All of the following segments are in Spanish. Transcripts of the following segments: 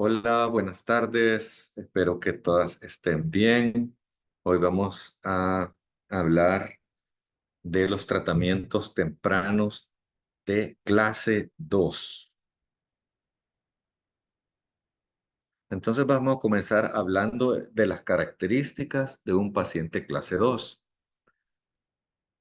Hola, buenas tardes. Espero que todas estén bien. Hoy vamos a hablar de los tratamientos tempranos de clase 2. Entonces vamos a comenzar hablando de las características de un paciente clase 2.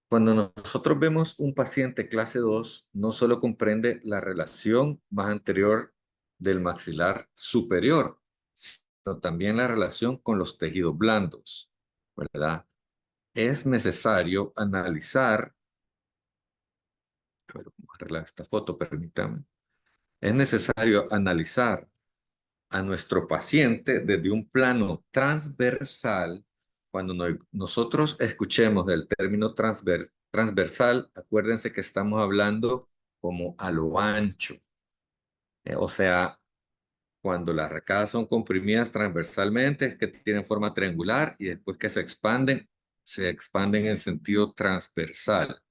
Cuando nosotros vemos un paciente clase 2, no solo comprende la relación más anterior del maxilar superior, sino también la relación con los tejidos blandos, ¿verdad? Es necesario analizar, a ver, vamos a arreglar esta foto, permítame. Es necesario analizar a nuestro paciente desde un plano transversal. Cuando nosotros escuchemos el término transversal, acuérdense que estamos hablando como a lo ancho. O sea, cuando las arcadas son comprimidas transversalmente, es que tienen forma triangular y después que se expanden en sentido transversal.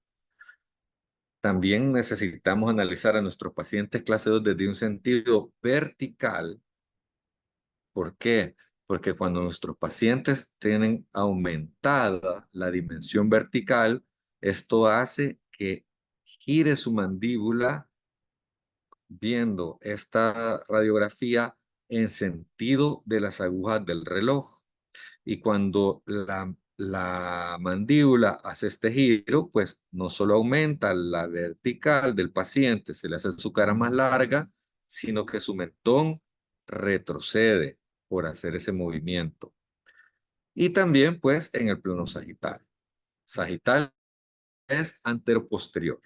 También necesitamos analizar a nuestros pacientes clase 2 desde un sentido vertical. ¿Por qué? Porque cuando nuestros pacientes tienen aumentada la dimensión vertical, esto hace que gire su mandíbula viendo esta radiografía en sentido de las agujas del reloj. Y cuando la mandíbula hace este giro, pues no solo aumenta la vertical del paciente, se le hace su cara más larga, sino que su mentón retrocede por hacer ese movimiento. Y también, pues, en el plano sagital. Sagital es anteroposterior.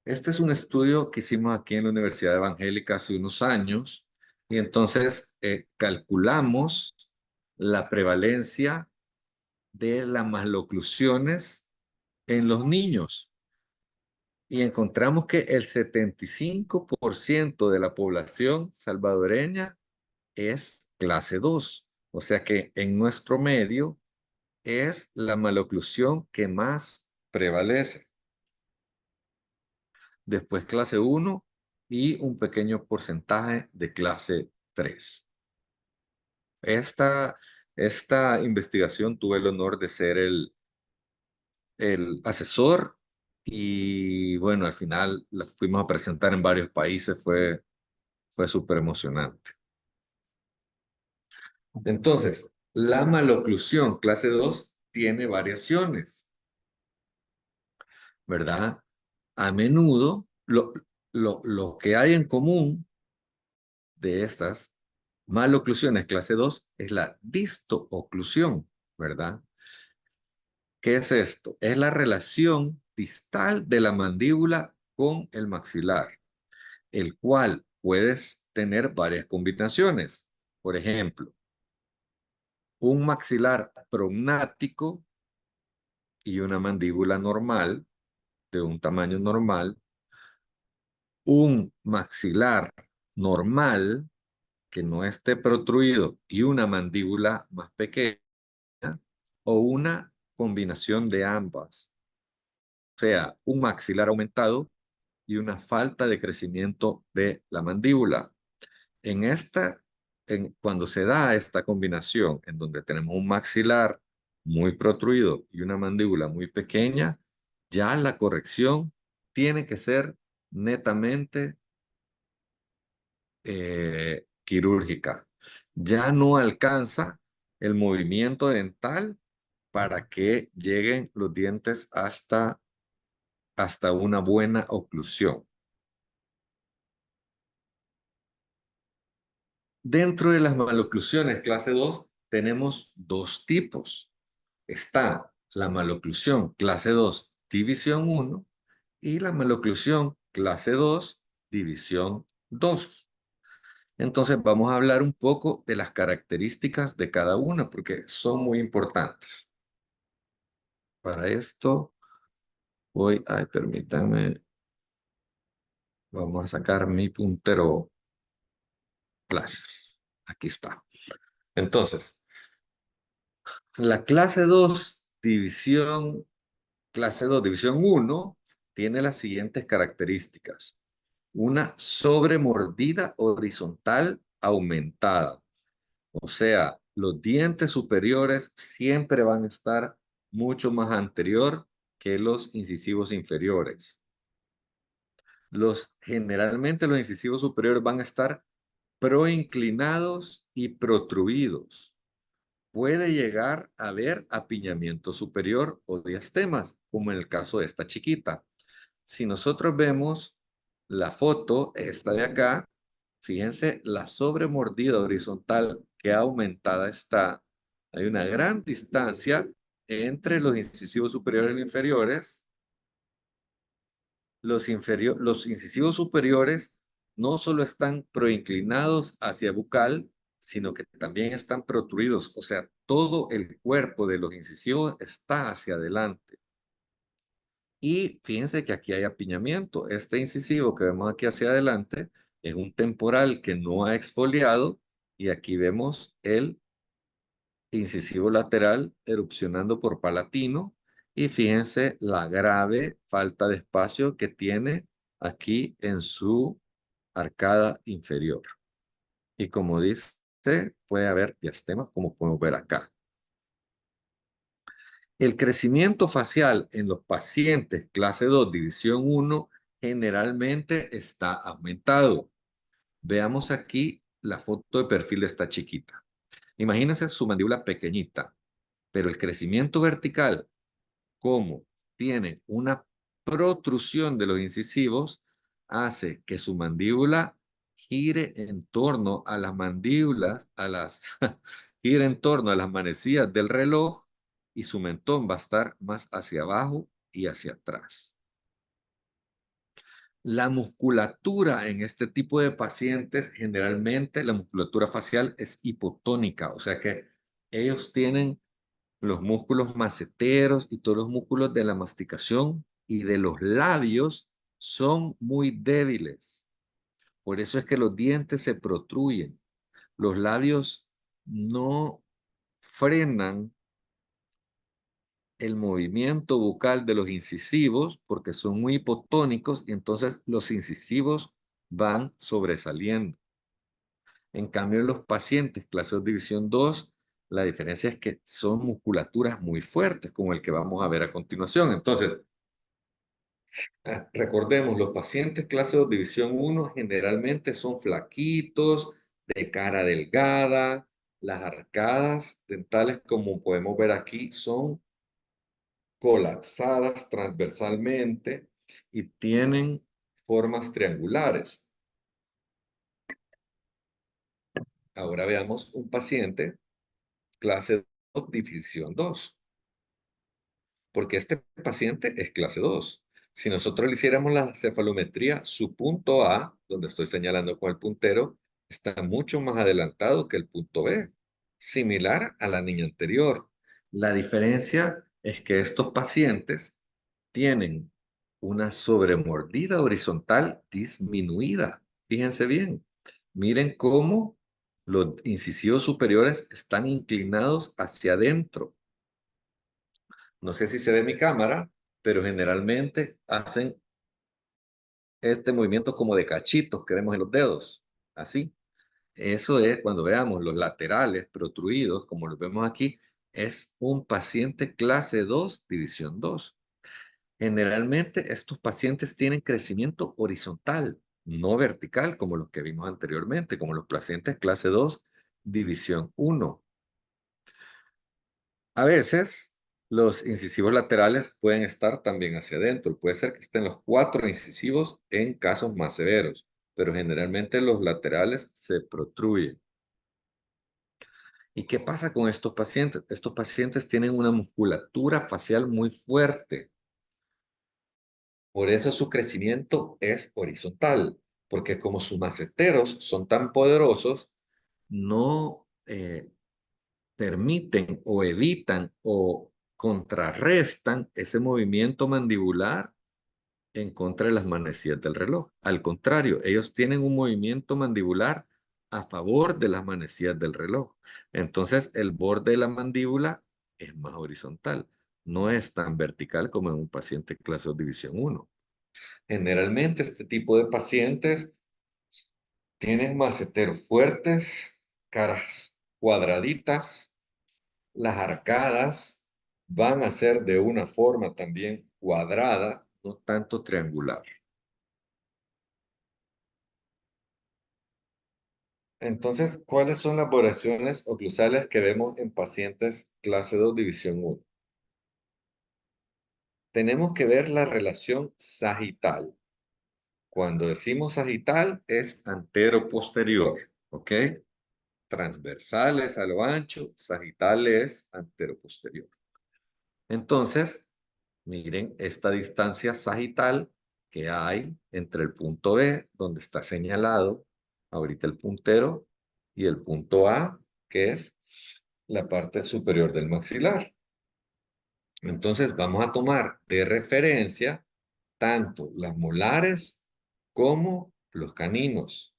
Este es un estudio que hicimos aquí en la Universidad Evangélica hace unos años y entonces calculamos la prevalencia de las maloclusiones en los niños y encontramos que el 75% de la población salvadoreña es clase 2. O sea que en nuestro medio es la maloclusión que más prevalece. Después clase 1 y un pequeño porcentaje de clase 3. Esta, esta investigación tuve el honor de ser el asesor y bueno, al final la fuimos a presentar en varios países, fue súper emocionante. Entonces, la maloclusión clase 2 tiene variaciones, ¿verdad? A menudo, lo que hay en común de estas maloclusiones clase 2 es la distooclusión, ¿verdad? ¿Qué es esto? Es la relación distal de la mandíbula con el maxilar, el cual puedes tener varias combinaciones. Por ejemplo, un maxilar prognático y una mandíbula normal, de un tamaño normal, un maxilar normal que no esté protruido y una mandíbula más pequeña, o una combinación de ambas, o sea, un maxilar aumentado y una falta de crecimiento de la mandíbula. En esta, cuando se da esta combinación, en donde tenemos un maxilar muy protruido y una mandíbula muy pequeña, ya la corrección tiene que ser netamente quirúrgica. Ya no alcanza el movimiento dental para que lleguen los dientes hasta una buena oclusión. Dentro de las maloclusiones clase 2 tenemos dos tipos. Está la maloclusión clase 2 división 1 y la maloclusión clase 2 división 2. Entonces vamos a hablar un poco de las características de cada una porque son muy importantes. Para esto permítanme, vamos a sacar mi puntero clase. Aquí está. Entonces, la clase 2 división 1 tiene las siguientes características. una sobremordida horizontal aumentada. O sea, los dientes superiores siempre van a estar mucho más anterior que los incisivos inferiores. Generalmente los incisivos superiores van a estar proinclinados y protruidos. Puede llegar a haber apiñamiento superior o diastemas, como en el caso de esta chiquita. Si nosotros vemos la foto, esta de acá, fíjense la sobremordida horizontal que aumentada está. Hay una gran distancia entre los incisivos superiores e inferiores. Los incisivos superiores no solo están proinclinados hacia bucal, sino que también están protruidos. O sea, todo el cuerpo de los incisivos está hacia adelante. Y fíjense que aquí hay apiñamiento. Este incisivo que vemos aquí hacia adelante es un temporal que no ha exfoliado y aquí vemos el incisivo lateral erupcionando por palatino y fíjense la grave falta de espacio que tiene aquí en su arcada inferior. Y como dice, puede haber diastemas como podemos ver acá. El crecimiento facial en los pacientes clase 2, división 1, generalmente está aumentado. Veamos aquí la foto de perfil de esta chiquita. Imagínense su mandíbula pequeñita, pero el crecimiento vertical, como tiene una protrusión de los incisivos, hace que su mandíbula gire en torno a las mandíbulas, gire en torno a las manecillas del reloj y su mentón va a estar más hacia abajo y hacia atrás. La musculatura en este tipo de pacientes, generalmente la musculatura facial es hipotónica, o sea que ellos tienen los músculos maceteros y todos los músculos de la masticación y de los labios son muy débiles. Por eso es que los dientes se protruyen. Los labios no frenan el movimiento bucal de los incisivos porque son muy hipotónicos y entonces los incisivos van sobresaliendo. En cambio, en los pacientes clase división 2, la diferencia es que son musculaturas muy fuertes, como el que vamos a ver a continuación. Entonces, recordemos, los pacientes clase 2 división 1 generalmente son flaquitos, de cara delgada, las arcadas dentales, como podemos ver aquí, son colapsadas transversalmente y tienen formas triangulares. Ahora veamos un paciente clase 2, división 2, porque este paciente es clase 2. Si nosotros le hiciéramos la cefalometría, su punto A, donde estoy señalando con el puntero, está mucho más adelantado que el punto B, similar a la niña anterior. La diferencia es que estos pacientes tienen una sobremordida horizontal disminuida. Fíjense bien. Miren cómo los incisivos superiores están inclinados hacia adentro. No sé si se ve mi cámara, pero generalmente hacen este movimiento como de cachitos que vemos en los dedos. Así. Eso es cuando veamos los laterales protruidos, como los vemos aquí, es un paciente clase 2, división 2. Generalmente estos pacientes tienen crecimiento horizontal, no vertical, como los que vimos anteriormente, como los pacientes clase 2, división 1. A veces los incisivos laterales pueden estar también hacia adentro. Puede ser que estén los 4 incisivos en casos más severos, pero generalmente los laterales se protruyen. ¿Y qué pasa con estos pacientes? Estos pacientes tienen una musculatura facial muy fuerte. Por eso su crecimiento es horizontal, porque como sus maceteros son tan poderosos, no permiten o evitan o contrarrestan ese movimiento mandibular en contra de las manecillas del reloj. Al contrario, ellos tienen un movimiento mandibular a favor de las manecillas del reloj. Entonces, el borde de la mandíbula es más horizontal, no es tan vertical como en un paciente clase 2 división 1. Generalmente este tipo de pacientes tienen maceteros fuertes, caras cuadraditas, las arcadas van a ser de una forma también cuadrada, no tanto triangular. Entonces, ¿cuáles son las variaciones oclusales que vemos en pacientes clase 2, división 1? Tenemos que ver la relación sagital. Cuando decimos sagital es antero-posterior, ¿ok? Transversales a lo ancho, sagital es antero-posterior. Entonces, miren esta distancia sagital que hay entre el punto B, donde está señalado ahorita el puntero, y el punto A, que es la parte superior del maxilar. Entonces, vamos a tomar de referencia tanto las molares como los caninos.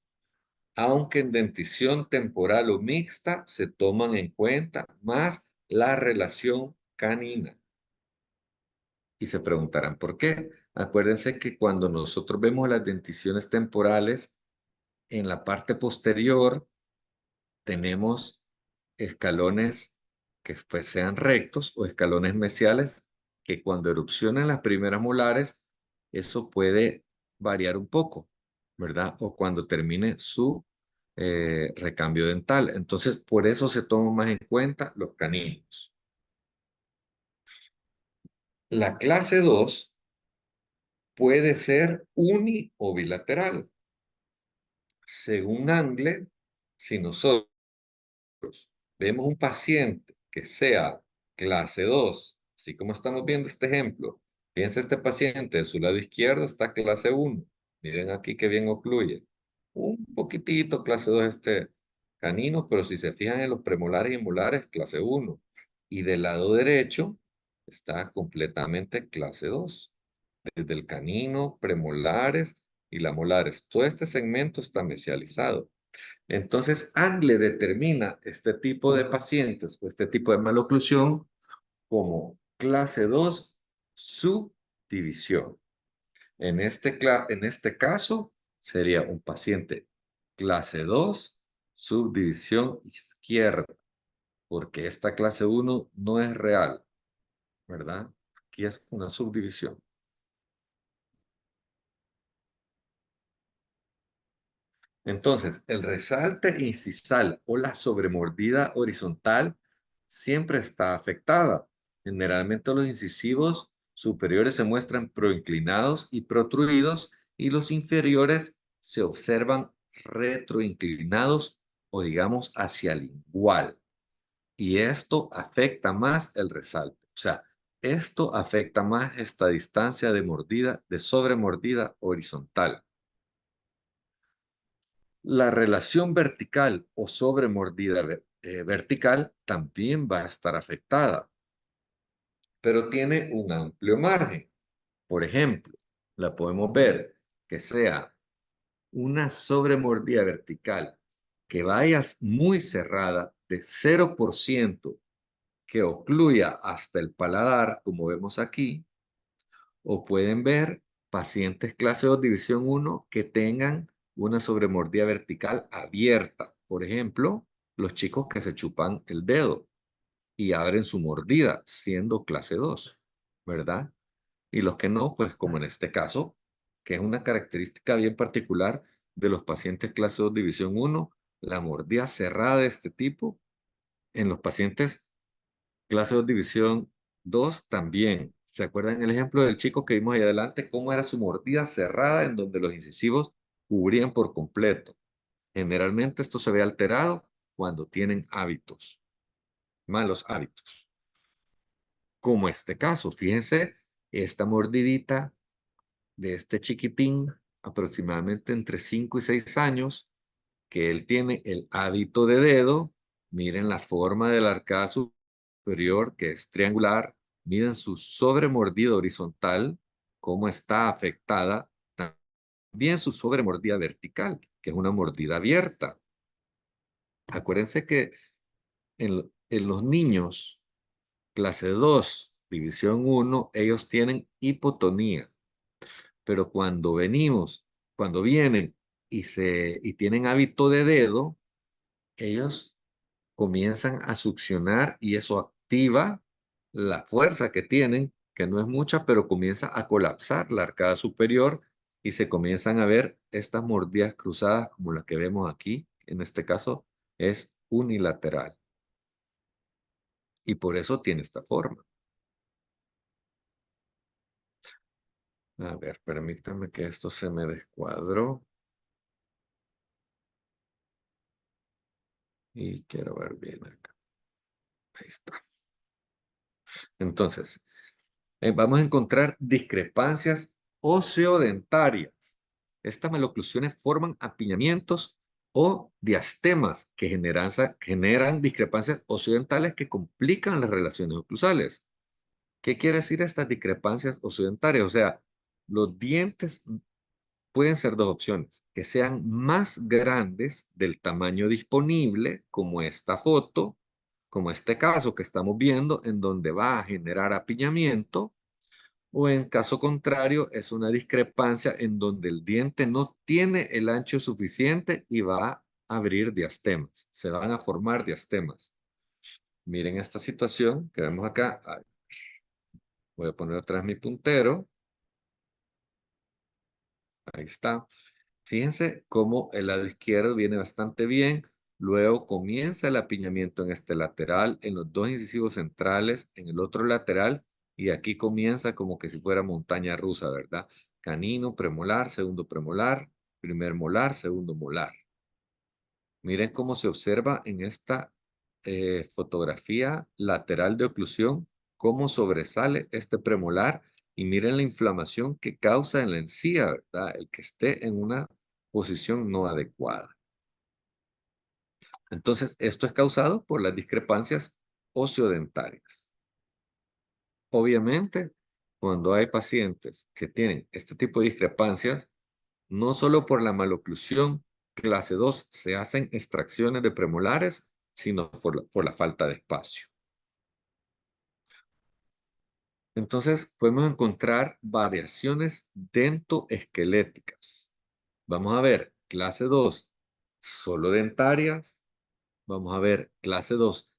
Aunque en dentición temporal o mixta se toman en cuenta más la relación canina. Y se preguntarán por qué. Acuérdense que cuando nosotros vemos las denticiones temporales, en la parte posterior tenemos escalones que pues sean rectos o escalones mesiales que cuando erupcionan las primeras molares, eso puede variar un poco, ¿verdad? O cuando termine su recambio dental. Entonces, por eso se toman más en cuenta los caninos. La clase 2 puede ser uni o bilateral. Según Angle, si nosotros vemos un paciente que sea clase 2, así como estamos viendo este ejemplo, piensa este paciente de su lado izquierdo está clase 1. Miren aquí que bien ocluye. Un poquitito clase 2 este canino, pero si se fijan en los premolares y molares, clase 1. Y del lado derecho está completamente clase 2. Desde el canino, premolares y la molares. Todo este segmento está mesializado. Entonces, Angle determina este tipo de pacientes o este tipo de maloclusión como clase 2 subdivisión. En este caso, sería un paciente clase 2 subdivisión izquierda, porque esta clase 1 no es real, ¿verdad? Aquí es una subdivisión. Entonces, el resalte incisal o la sobremordida horizontal siempre está afectada. Generalmente los incisivos superiores se muestran proinclinados y protruidos y los inferiores se observan retroinclinados o digamos hacia lingual. Y esto afecta más el resalte. O sea, esto afecta más esta distancia de mordida, de sobremordida horizontal. La relación vertical o sobremordida vertical también va a estar afectada, pero tiene un amplio margen. Por ejemplo, la podemos ver que sea una sobremordida vertical que vaya muy cerrada de 0% que ocluya hasta el paladar, como vemos aquí, o pueden ver pacientes clase 2 división 1 que tengan una sobremordida vertical abierta. Por ejemplo, los chicos que se chupan el dedo y abren su mordida siendo clase 2, ¿verdad? Y los que no, pues como en este caso, que es una característica bien particular de los pacientes clase 2 división 1, la mordida cerrada de este tipo en los pacientes clase 2 división 2 también. ¿Se acuerdan el ejemplo del chico que vimos ahí adelante? Cómo era su mordida cerrada en donde los incisivos cubrían por completo. Generalmente esto se ve alterado cuando tienen hábitos, malos hábitos. Como este caso, fíjense, esta mordidita de este chiquitín, aproximadamente entre 5 y 6 años, que él tiene el hábito de dedo. Miren la forma de la arcada superior, que es triangular. Miren su sobremordida horizontal, cómo está afectada. También su sobremordida vertical, que es una mordida abierta. Acuérdense que en los niños, clase 2, división 1, ellos tienen hipotonía. Pero cuando vienen y tienen hábito de dedo, ellos comienzan a succionar y eso activa la fuerza que tienen, que no es mucha, pero comienza a colapsar la arcada superior y se comienzan a ver estas mordidas cruzadas como la que vemos aquí. En este caso es unilateral y por eso tiene esta forma. A ver, permítame que esto se me descuadró y quiero ver bien acá. Ahí está. Entonces, vamos a encontrar discrepancias ociodentarias. Estas maloclusiones forman apiñamientos o diastemas que generan discrepancias ociodentales que complican las relaciones oclusales. ¿Qué quiere decir estas discrepancias ociodentarias? O sea, los dientes pueden ser dos opciones, que sean más grandes del tamaño disponible, como esta foto, como este caso que estamos viendo, en donde va a generar apiñamiento, o en caso contrario, es una discrepancia en donde el diente no tiene el ancho suficiente y va a abrir diastemas. Se van a formar diastemas. Miren esta situación que vemos acá. Voy a poner otra vez mi puntero. Ahí está. Fíjense cómo el lado izquierdo viene bastante bien. Luego comienza el apiñamiento en este lateral, en los dos incisivos centrales, en el otro lateral, y aquí comienza como que si fuera montaña rusa, ¿verdad? Canino, premolar, segundo premolar, primer molar, segundo molar. Miren cómo se observa en esta fotografía lateral de oclusión, cómo sobresale este premolar y miren la inflamación que causa en la encía, ¿verdad? El que esté en una posición no adecuada. Entonces, esto es causado por las discrepancias ociodentarias. Obviamente, cuando hay pacientes que tienen este tipo de discrepancias, no solo por la maloclusión clase 2 se hacen extracciones de premolares, sino por la falta de espacio. Entonces, podemos encontrar variaciones dentoesqueléticas. Vamos a ver clase 2 solo dentarias. Vamos a ver clase 2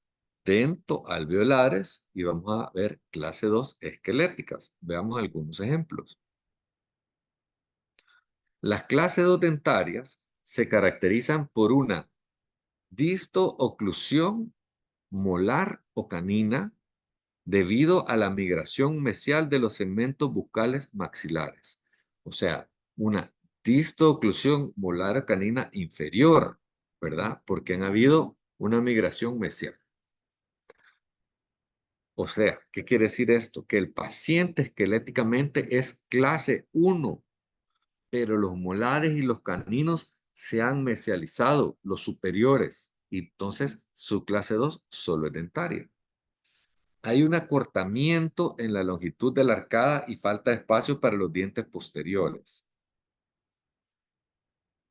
dentoalveolares y vamos a ver clase 2 esqueléticas. Veamos algunos ejemplos. Las clases 2 dentarias se caracterizan por una disto-oclusión molar o canina debido a la migración mesial de los segmentos bucales maxilares. O sea, una disto-oclusión molar o canina inferior, ¿verdad? Porque han habido una migración mesial. O sea, ¿qué quiere decir esto? Que el paciente esqueléticamente es clase 1, pero los molares y los caninos se han mesializado, los superiores, y entonces su clase 2 solo es dentaria. Hay un acortamiento en la longitud de la arcada y falta de espacio para los dientes posteriores.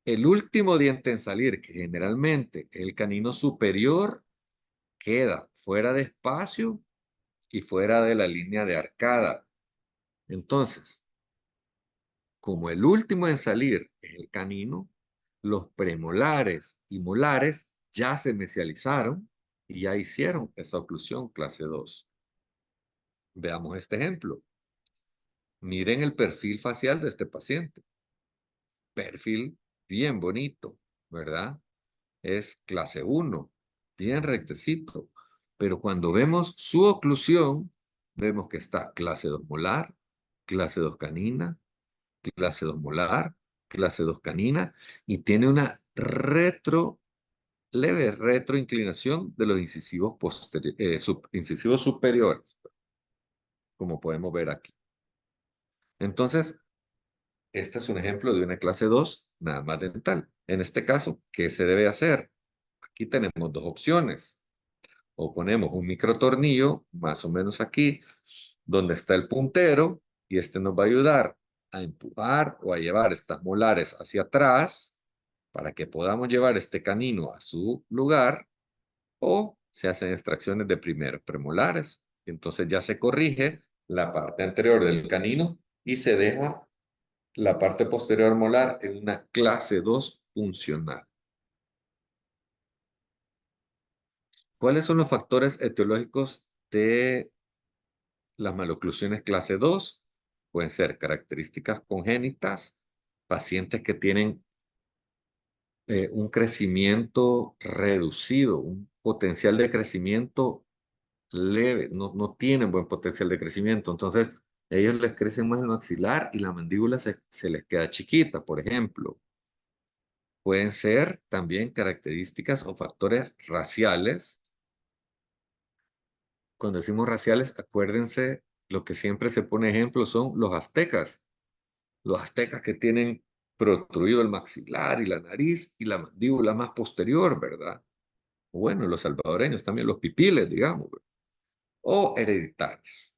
El último diente en salir, que generalmente es el canino superior, queda fuera de espacio y fuera de la línea de arcada. Entonces, como el último en salir es el canino, los premolares y molares ya se mesializaron y ya hicieron esa oclusión clase 2. Veamos este ejemplo. Miren el perfil facial de este paciente. Perfil bien bonito, ¿verdad? Es clase 1, bien rectecito. Pero cuando vemos su oclusión, vemos que está clase 2 molar, clase 2 canina, clase 2 molar, clase 2 canina, y tiene una leve retroinclinación de los incisivos, incisivos superiores, como podemos ver aquí. Entonces, este es un ejemplo de una clase 2, nada más dental. En este caso, ¿qué se debe hacer? Aquí tenemos dos opciones. O ponemos un microtornillo, más o menos aquí, donde está el puntero, y este nos va a ayudar a empujar o a llevar estas molares hacia atrás para que podamos llevar este canino a su lugar, o se hacen extracciones de primeros premolares. Entonces ya se corrige la parte anterior del canino y se deja la parte posterior molar en una clase 2 funcional. ¿Cuáles son los factores etiológicos de las maloclusiones clase 2? Pueden ser características congénitas, pacientes que tienen un crecimiento reducido, un potencial de crecimiento leve, no tienen buen potencial de crecimiento. Entonces, ellos les crecen más el maxilar y la mandíbula se les queda chiquita, por ejemplo. Pueden ser también características o factores raciales. Cuando decimos raciales, acuérdense, lo que siempre se pone ejemplo son los aztecas. Los aztecas que tienen protruido el maxilar y la nariz y la mandíbula más posterior, ¿verdad? Bueno, los salvadoreños también, los pipiles, digamos, ¿verdad? O hereditarios,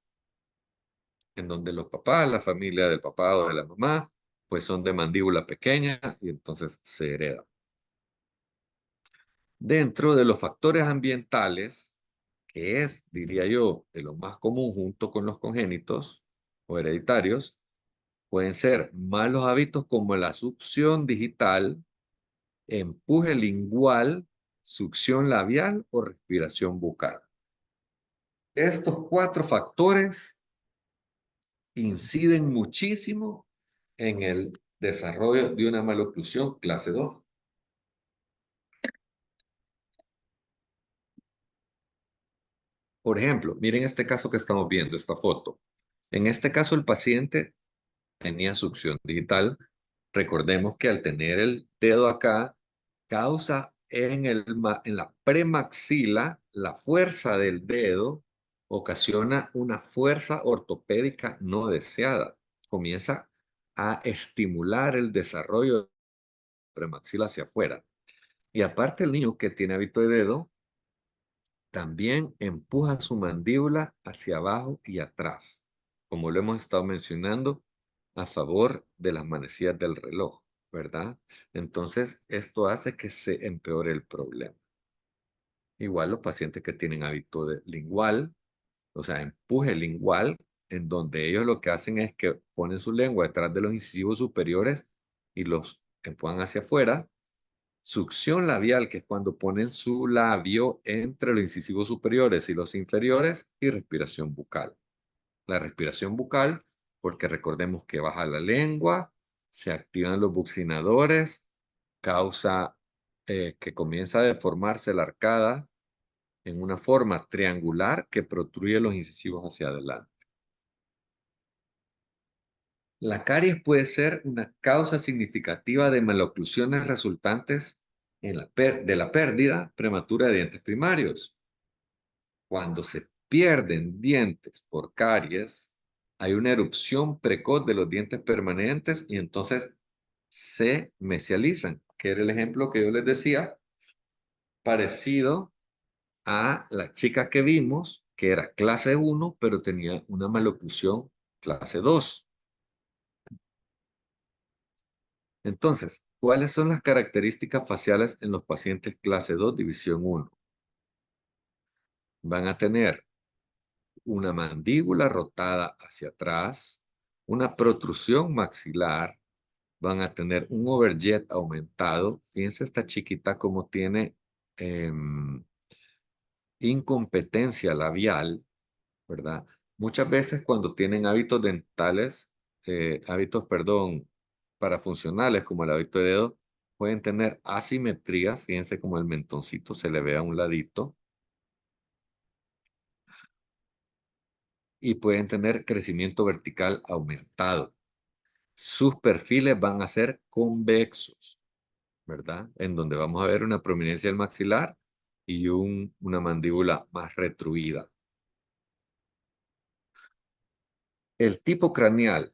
en donde los papás, la familia del papá o de la mamá, pues son de mandíbula pequeña y entonces se hereda. Dentro de los factores ambientales, que es, diría yo, de lo más común junto con los congénitos o hereditarios, pueden ser malos hábitos como la succión digital, empuje lingual, succión labial o respiración bucal. Estos 4 factores inciden muchísimo en el desarrollo de una maloclusión clase 2. Por ejemplo, miren este caso que estamos viendo, esta foto. En este caso, el paciente tenía succión digital. Recordemos que al tener el dedo acá, causa en la premaxila, la fuerza del dedo ocasiona una fuerza ortopédica no deseada. Comienza a estimular el desarrollo de la premaxila hacia afuera. Y aparte el niño que tiene hábito de dedo, también empuja su mandíbula hacia abajo y atrás, como lo hemos estado mencionando, a favor de las manecillas del reloj, ¿verdad? Entonces, esto hace que se empeore el problema. Igual los pacientes que tienen hábito de lingual, o sea, empuje lingual, en donde ellos lo que hacen es que ponen su lengua detrás de los incisivos superiores y los empujan hacia afuera. Succión labial, que es cuando ponen su labio entre los incisivos superiores y los inferiores, y respiración bucal. La respiración bucal, porque recordemos que baja la lengua, se activan los buccinadores, causa que comienza a deformarse la arcada en una forma triangular que protruye los incisivos hacia adelante. La caries puede ser una causa significativa de maloclusiones resultantes de la pérdida prematura de dientes primarios. Cuando se pierden dientes por caries, hay una erupción precoz de los dientes permanentes y entonces se mesializan, que era el ejemplo que yo les decía, parecido a la chica que vimos, que era clase 1, pero tenía una maloclusión clase 2. Entonces, ¿cuáles son las características faciales en los pacientes clase 2, división 1? Van a tener una mandíbula rotada hacia atrás, una protrusión maxilar, van a tener un overjet aumentado. Fíjense esta chiquita como tiene incompetencia labial, ¿verdad? Muchas veces cuando tienen hábitos dentales, perdón, parafuncionales como el hábito de dedo, pueden tener asimetrías, fíjense como el mentoncito se le ve a un ladito, y pueden tener crecimiento vertical aumentado. Sus perfiles van a ser convexos, ¿verdad? En donde vamos a ver una prominencia del maxilar y una mandíbula más retruida. El tipo craneal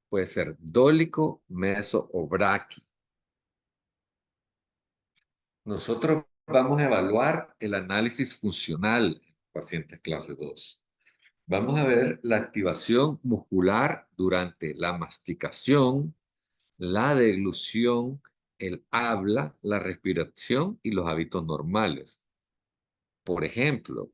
puede ser dólico, meso o braqui. Nosotros vamos a evaluar el análisis funcional en pacientes clase 2. Vamos a ver la activación muscular durante la masticación, la deglución, el habla, la respiración y los hábitos normales. Por ejemplo,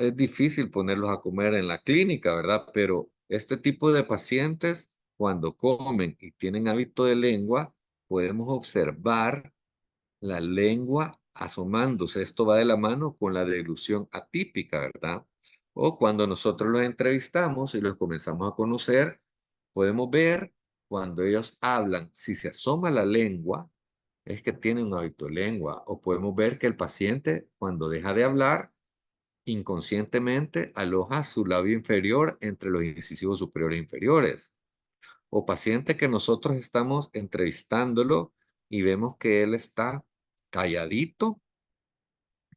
es difícil ponerlos a comer en la clínica, ¿verdad? Pero este tipo de pacientes cuando comen y tienen hábito de lengua, podemos observar la lengua asomándose. Esto va de la mano con la deglución atípica, ¿verdad? O cuando nosotros los entrevistamos y los comenzamos a conocer, podemos ver cuando ellos hablan, si se asoma la lengua, es que tienen un hábito de lengua. O podemos ver que el paciente, cuando deja de hablar, inconscientemente aloja su labio inferior entre los incisivos superiores e inferiores. O paciente que nosotros estamos entrevistándolo y vemos que él está calladito,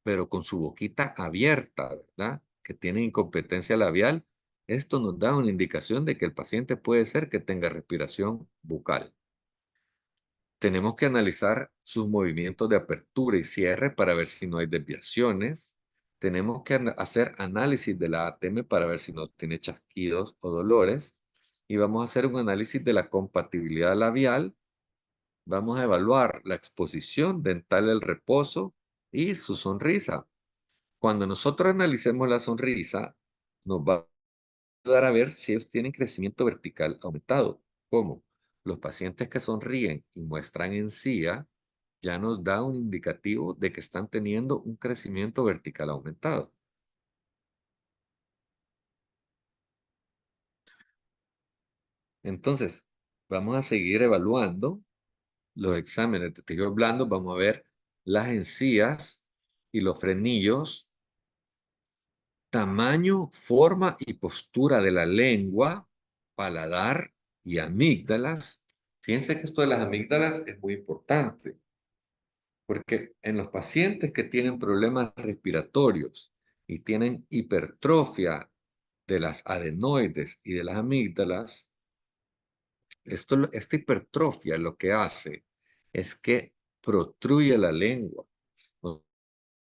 pero con su boquita abierta, ¿verdad? Que tiene incompetencia labial. Esto nos da una indicación de que el paciente puede ser que tenga respiración bucal. Tenemos que analizar sus movimientos de apertura y cierre para ver si no hay desviaciones. Tenemos que hacer análisis de la ATM para ver si no tiene chasquidos o dolores. Y vamos a hacer un análisis de la compatibilidad labial. Vamos a evaluar la exposición dental al reposo y su sonrisa. Cuando nosotros analicemos la sonrisa, nos va a ayudar a ver si ellos tienen crecimiento vertical aumentado. ¿Cómo? Los pacientes que sonríen y muestran encía ya nos da un indicativo de que están teniendo un crecimiento vertical aumentado. Entonces, vamos a seguir evaluando los exámenes de tejidos blandos. Vamos a ver las encías y los frenillos, tamaño, forma y postura de la lengua, paladar y amígdalas. Fíjense que esto de las amígdalas es muy importante, porque en los pacientes que tienen problemas respiratorios y tienen hipertrofia de las adenoides y de las amígdalas, esta hipertrofia lo que hace es que protruye la lengua. O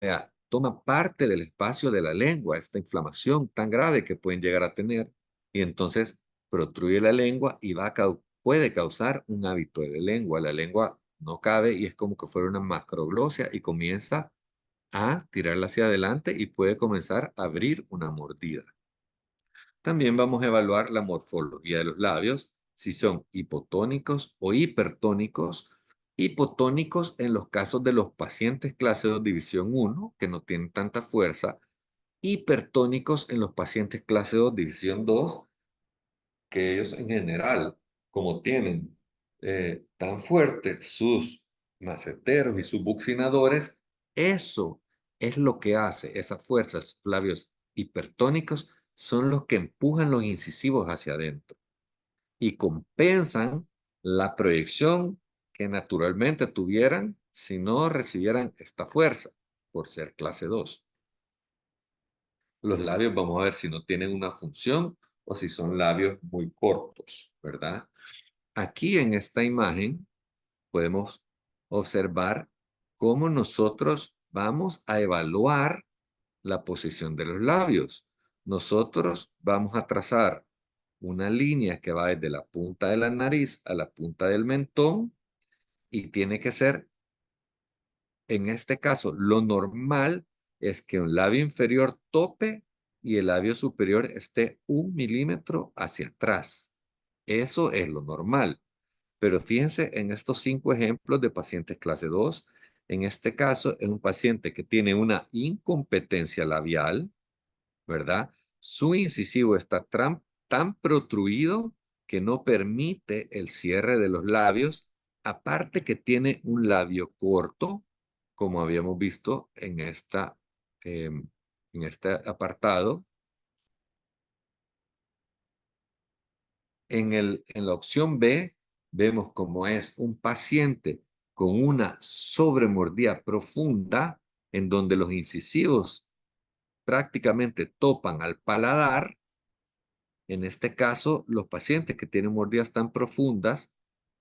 sea, toma parte del espacio de la lengua, esta inflamación tan grave que pueden llegar a tener, y entonces protruye la lengua y puede causar un hábito de lengua. La lengua no cabe y es como que fuera una macroglosia y comienza a tirarla hacia adelante y puede comenzar a abrir una mordida. También vamos a evaluar la morfología de los labios, si son hipotónicos o hipertónicos. Hipotónicos en los casos de los pacientes clase 2 división 1, que no tienen tanta fuerza. Hipertónicos en los pacientes clase 2 división 2, que ellos en general, como tienen tan fuertes sus maceteros y sus buccinadores, eso es lo que hace esa fuerza. Los labios hipertónicos son los que empujan los incisivos hacia adentro y compensan la proyección que naturalmente tuvieran si no recibieran esta fuerza por ser clase 2. Los labios, vamos a ver si no tienen una función o si son labios muy cortos, ¿verdad? Aquí en esta imagen podemos observar cómo nosotros vamos a evaluar la posición de los labios. Nosotros vamos a trazar una línea que va desde la punta de la nariz a la punta del mentón y tiene que ser, en este caso, lo normal es que un labio inferior tope y el labio superior esté 1 milímetro hacia atrás. Eso es lo normal. Pero fíjense en estos 5 ejemplos de pacientes clase 2. En este caso, es un paciente que tiene una incompetencia labial, ¿verdad? Su incisivo está tan protruido que no permite el cierre de los labios, aparte que tiene un labio corto, como habíamos visto en este apartado. En la opción B, vemos cómo es un paciente con una sobremordida profunda, en donde los incisivos prácticamente topan al paladar. En este caso, los pacientes que tienen mordidas tan profundas,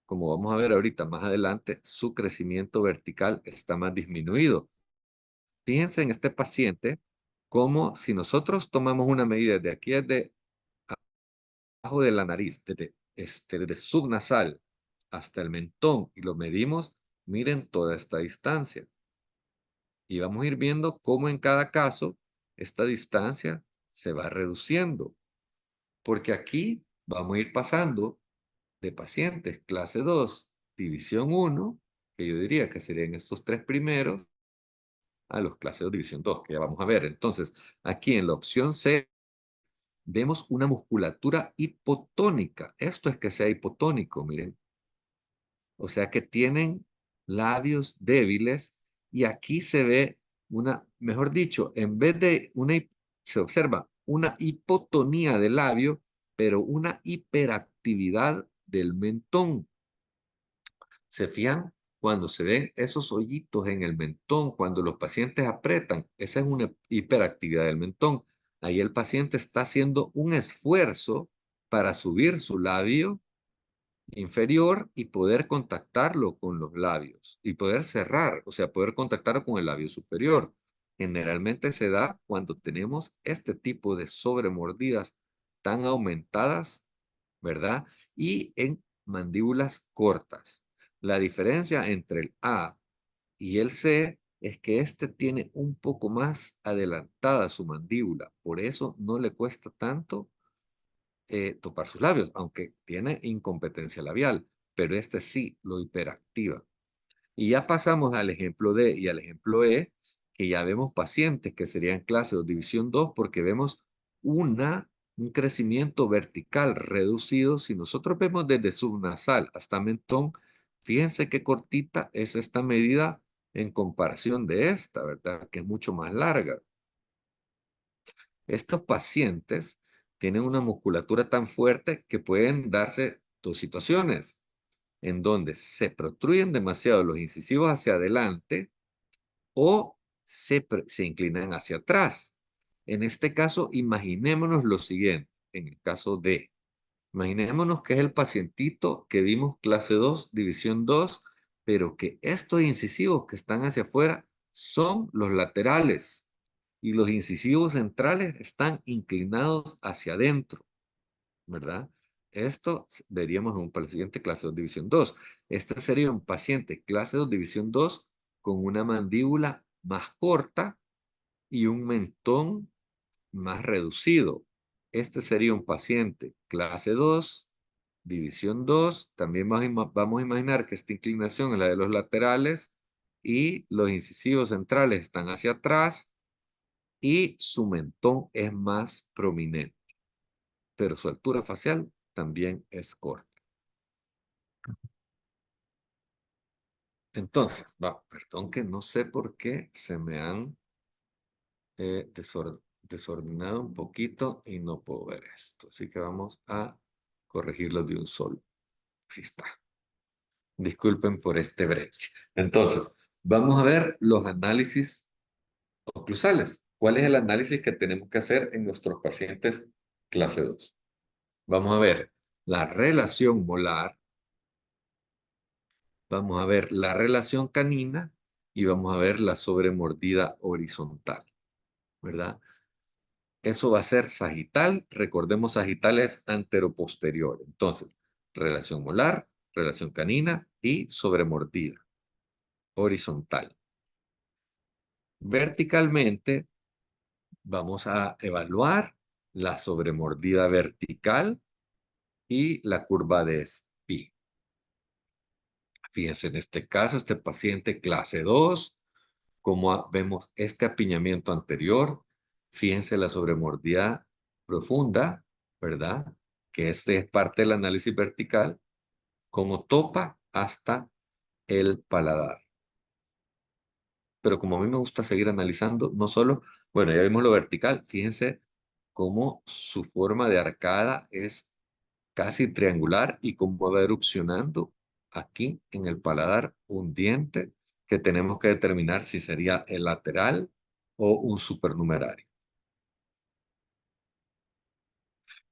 como vamos a ver ahorita más adelante, su crecimiento vertical está más disminuido. Fíjense en este paciente como si nosotros tomamos una medida de aquí desde abajo de la nariz, desde subnasal hasta el mentón y lo medimos, miren toda esta distancia. Y vamos a ir viendo cómo en cada caso esta distancia se va reduciendo. Porque aquí vamos a ir pasando de pacientes clase 2, división 1, que yo diría que serían estos tres primeros, a los clase 2, división 2, que ya vamos a ver. Entonces, aquí en la opción C, vemos una musculatura hipotónica. Esto es que sea hipotónico, miren. O sea que tienen labios débiles y aquí se ve una, mejor dicho, en vez de se observa una hipotonía del labio, pero una hiperactividad del mentón. ¿Se fijan? Cuando se ven esos hoyitos en el mentón, cuando los pacientes apretan, esa es una hiperactividad del mentón. Ahí el paciente está haciendo un esfuerzo para subir su labio inferior y poder contactarlo con los labios y poder cerrar, o sea, poder contactarlo con el labio superior. Generalmente se da cuando tenemos este tipo de sobremordidas tan aumentadas, ¿verdad? Y en mandíbulas cortas. La diferencia entre el A y el C es que este tiene un poco más adelantada su mandíbula, por eso no le cuesta tanto topar sus labios, aunque tiene incompetencia labial, pero este sí lo hiperactiva. Y ya pasamos al ejemplo D y al ejemplo E, que ya vemos pacientes que serían clase o división 2 porque vemos un crecimiento vertical reducido. Si nosotros vemos desde subnasal hasta mentón, fíjense qué cortita es esta medida en comparación de esta, ¿verdad? Que es mucho más larga. Estos pacientes tienen una musculatura tan fuerte que pueden darse dos situaciones en donde se protruyen demasiado los incisivos hacia adelante o se inclinan hacia atrás. En este caso, imaginémonos lo siguiente, en el caso de, imaginémonos que es el pacientito que vimos clase 2, división 2, pero que estos incisivos que están hacia afuera son los laterales y los incisivos centrales están inclinados hacia adentro, ¿verdad? Esto veríamos en un paciente clase 2 división 2. Este sería un paciente clase 2 división 2 con una mandíbula más corta y un mentón más reducido. Este sería un paciente clase 2 división 2. También vamos a imaginar que esta inclinación es la de los laterales y los incisivos centrales están hacia atrás y su mentón es más prominente, pero su altura facial también es corta. Entonces, perdón que no sé por qué se me han desordenado un poquito y no puedo ver esto. Así que vamos a corregirlo de un solo. Ahí está. Disculpen por este break. Entonces, vamos a ver los análisis oclusales. ¿Cuál es el análisis que tenemos que hacer en nuestros pacientes clase 2? Vamos a ver la relación molar, vamos a ver la relación canina y vamos a ver la sobremordida horizontal, ¿verdad? Eso va a ser sagital. Recordemos, sagital es anteroposterior. Entonces, relación molar, relación canina y sobremordida horizontal. Verticalmente, vamos a evaluar la sobremordida vertical y la curva de Spee. Fíjense, en este caso, este paciente clase 2, como vemos este apiñamiento anterior, fíjense la sobremordida profunda, ¿verdad? Que este es parte del análisis vertical, como topa hasta el paladar. Pero como a mí me gusta seguir analizando, no solo, bueno, ya vimos lo vertical, fíjense cómo su forma de arcada es casi triangular y cómo va erupcionando aquí en el paladar un diente que tenemos que determinar si sería el lateral o un supernumerario.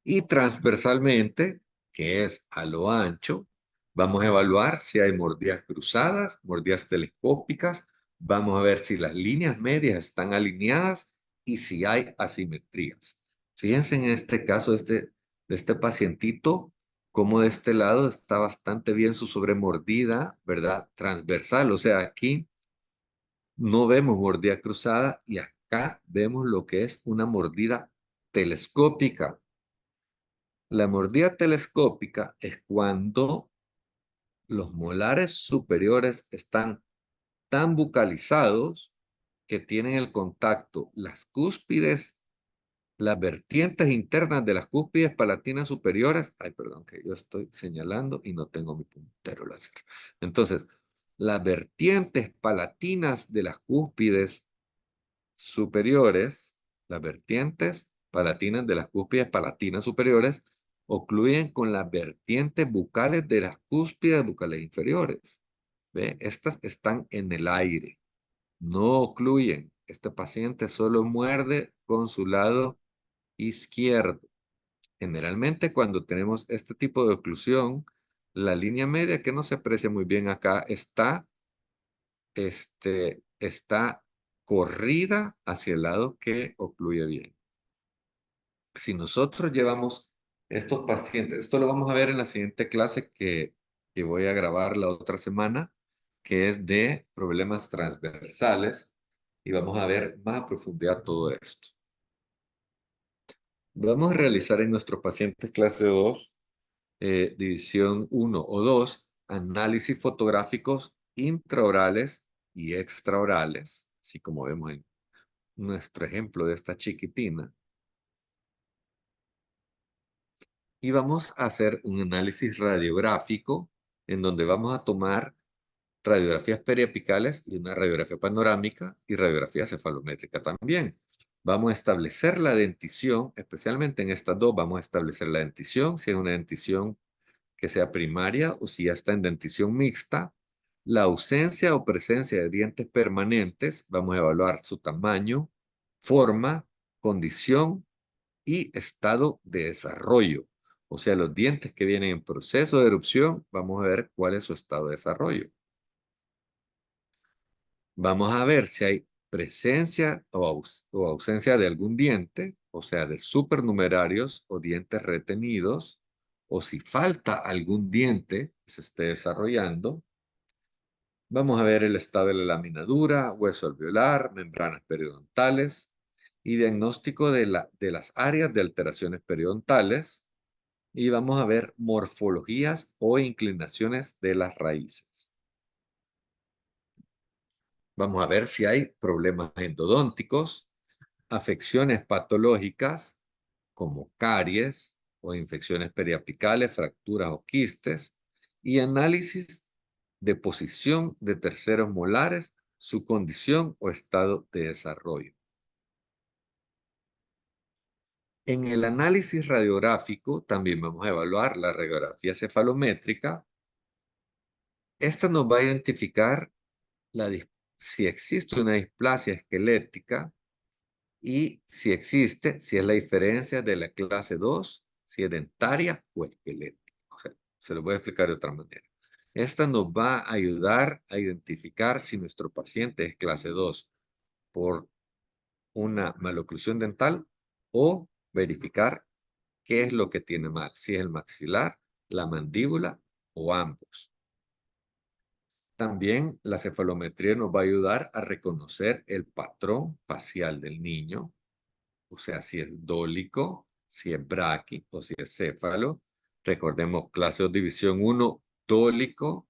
Y transversalmente, que es a lo ancho, vamos a evaluar si hay mordidas cruzadas, mordidas telescópicas, vamos a ver si las líneas medias están alineadas y si hay asimetrías. Fíjense en este caso de este pacientito, como de este lado está bastante bien su sobremordida, ¿verdad? Transversal, o sea, aquí no vemos mordida cruzada y acá vemos lo que es una mordida telescópica. La mordida telescópica es cuando los molares superiores están tan bucalizados que tienen el contacto las cúspides, las vertientes internas de las cúspides palatinas superiores. Ay, perdón, que yo estoy señalando y no tengo mi puntero láser. Entonces, las vertientes palatinas de las cúspides superiores, las vertientes palatinas de las cúspides palatinas superiores, ocluyen con las vertientes bucales de las cúspides bucales inferiores. ¿Ve? Estas están en el aire, no ocluyen. Este paciente solo muerde con su lado izquierdo. Generalmente cuando tenemos este tipo de oclusión, la línea media que no se aprecia muy bien acá está corrida hacia el lado que ocluye bien. Si nosotros llevamos estos pacientes, esto lo vamos a ver en la siguiente clase que voy a grabar la otra semana, que es de problemas transversales, y vamos a ver más a profundidad todo esto. Vamos a realizar en nuestros pacientes clase 2, división 1 o 2, análisis fotográficos intraorales y extraorales, así como vemos en nuestro ejemplo de esta chiquitina. Y vamos a hacer un análisis radiográfico en donde vamos a tomar radiografías periapicales y una radiografía panorámica y radiografía cefalométrica también. Vamos a establecer la dentición, especialmente en estas dos, vamos a establecer la dentición, si es una dentición que sea primaria o si ya está en dentición mixta, la ausencia o presencia de dientes permanentes, vamos a evaluar su tamaño, forma, condición y estado de desarrollo. O sea, los dientes que vienen en proceso de erupción, vamos a ver cuál es su estado de desarrollo. Vamos a ver si hay presencia o ausencia de algún diente, o sea, de supernumerarios o dientes retenidos, o si falta algún diente que se esté desarrollando. Vamos a ver el estado de la lámina dura, hueso alveolar, membranas periodontales y diagnóstico de las áreas de alteraciones periodontales. Y vamos a ver morfologías o inclinaciones de las raíces. Vamos a ver si hay problemas endodónticos, afecciones patológicas como caries o infecciones periapicales, fracturas o quistes, y análisis de posición de terceros molares, su condición o estado de desarrollo. En el análisis radiográfico también vamos a evaluar la radiografía cefalométrica. Esta nos va a identificar si existe una displasia esquelética y si existe, si es la diferencia de la clase 2, si es dentaria o esquelética. O sea, se lo voy a explicar de otra manera. Esta nos va a ayudar a identificar si nuestro paciente es clase 2 por una maloclusión dental o verificar qué es lo que tiene mal, si es el maxilar, la mandíbula o ambos. También la cefalometría nos va a ayudar a reconocer el patrón facial del niño, o sea, si es dólico, si es braqui o si es céfalo. Recordemos, clase 2, división 1, dólico,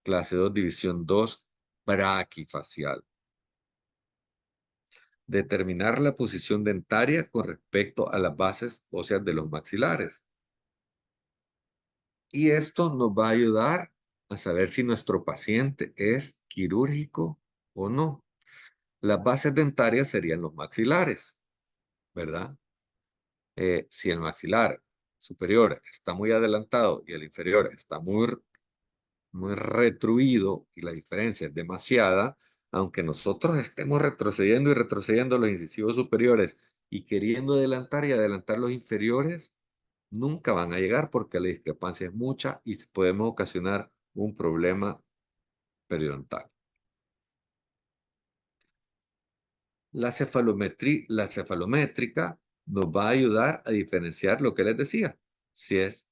clase 2, división 2, braquifacial. Determinar la posición dentaria con respecto a las bases óseas de los maxilares. Y esto nos va a ayudar a saber si nuestro paciente es quirúrgico o no. Las bases dentarias serían los maxilares, ¿verdad? Si el maxilar superior está muy adelantado y el inferior está muy retruido y la diferencia es demasiada, aunque nosotros estemos retrocediendo y retrocediendo los incisivos superiores y queriendo adelantar y adelantar los inferiores, nunca van a llegar porque la discrepancia es mucha y podemos ocasionar un problema periodontal. La cefalométrica nos va a ayudar a diferenciar lo que les decía. Si es,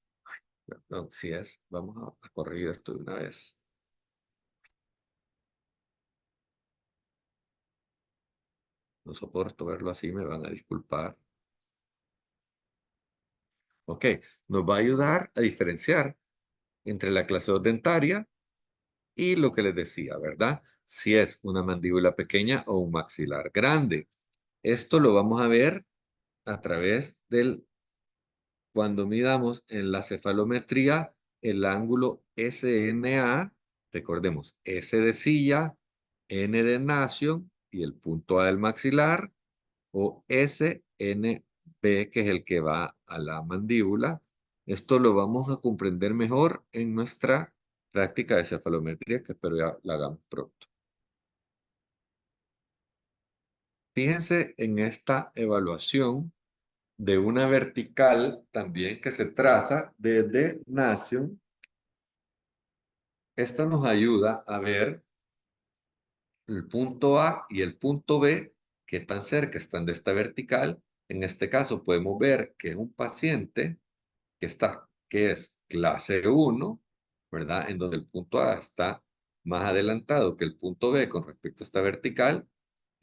perdón, vamos a corregir esto de una vez. No soporto verlo así, me van a disculpar. Ok, nos va a ayudar a diferenciar entre la clase 2 dentaria y lo que les decía, ¿verdad? Si es una mandíbula pequeña o un maxilar grande. Esto lo vamos a ver a través del, cuando midamos en la cefalometría, el ángulo SNA, recordemos, S de silla, N de nación y el punto A del maxilar, o SNB, que es el que va a la mandíbula. Esto lo vamos a comprender mejor en nuestra práctica de cefalometría, que espero ya la hagamos pronto. Fíjense en esta evaluación de una vertical también que se traza desde nación. Esta nos ayuda a ver el punto A y el punto B, qué tan cerca están de esta vertical. En este caso podemos ver que es un paciente que es clase 1, ¿verdad? En donde el punto A está más adelantado que el punto B con respecto a esta vertical.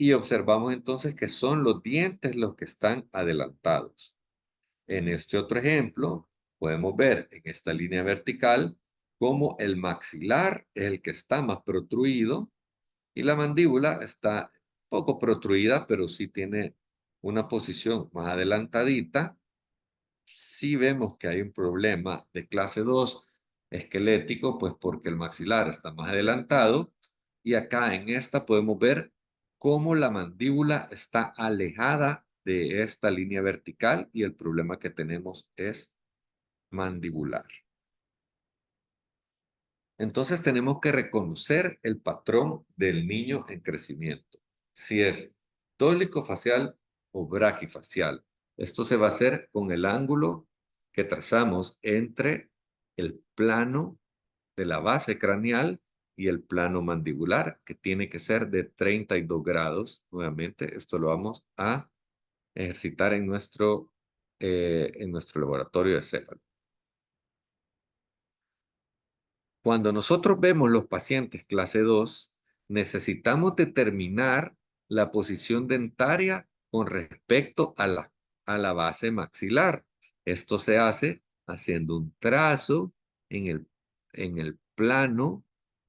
Y observamos entonces que son los dientes los que están adelantados. En este otro ejemplo, podemos ver en esta línea vertical cómo el maxilar es el que está más protruido y la mandíbula está poco protruida, pero sí tiene una posición más adelantadita. Si vemos que hay un problema de clase 2 esquelético, pues porque el maxilar está más adelantado. Y acá en esta podemos ver cómo la mandíbula está alejada de esta línea vertical y el problema que tenemos es mandibular. Entonces tenemos que reconocer el patrón del niño en crecimiento. Si es tólico-facial o braquifacial. Esto se va a hacer con el ángulo que trazamos entre el plano de la base craneal y el plano mandibular, que tiene que ser de 32 grados. Nuevamente, esto lo vamos a ejercitar en nuestro laboratorio de céfalo. Cuando nosotros vemos los pacientes clase 2, necesitamos determinar la posición dentaria con respecto a la base maxilar. Esto se hace haciendo un trazo en el plano